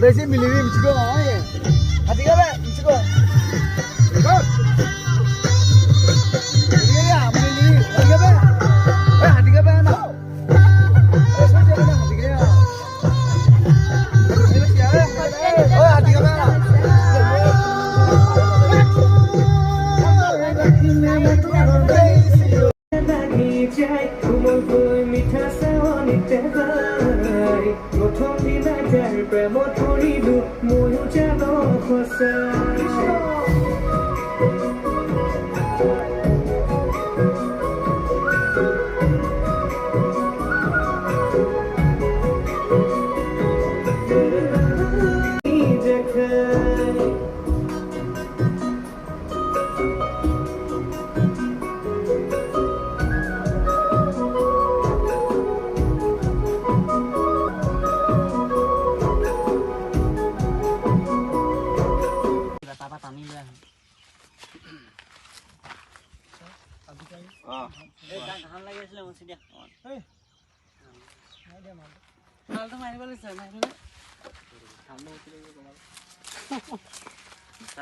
Ada sih milih michigo ya. Hati ka ba? Michigo. Go. Milih ya, milih. Hati ka ba? Hati ka ba na? Semua jalan na hati ka ya. Ini masih ada. Oh, hati ka ba na?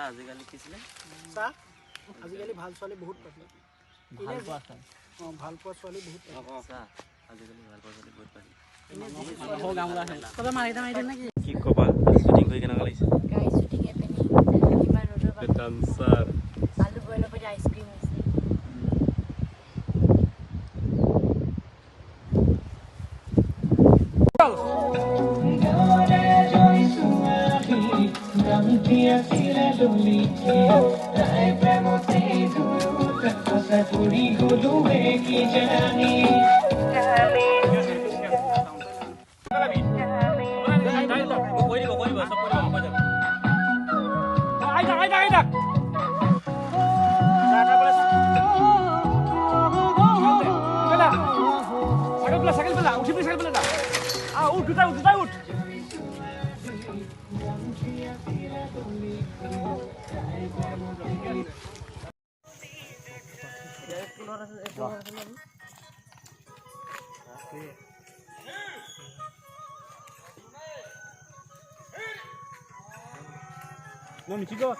আজিকালি কিছিলে আজিকালি ভাল ছোৱালী বহুত পাবি ভাল পোৱা ছোৱালী বহুত আজিকালি ভাল ছোৱালী বহুত পাবি কি কবা শুটিং কৰি কেনেকুৱা লাগিছে গাইস শুটিং এপেনি কিমান ৰ'দৰ পৰা ডান্সাৰ আলু বইল কৰি আইসক্রিম আছে No, Michigo,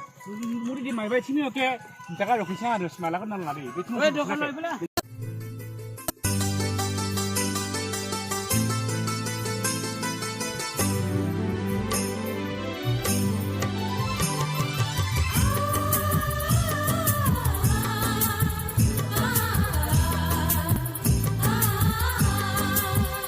muri di mai bai sini oke. Jaga rokisnya harus malah kan nang lari.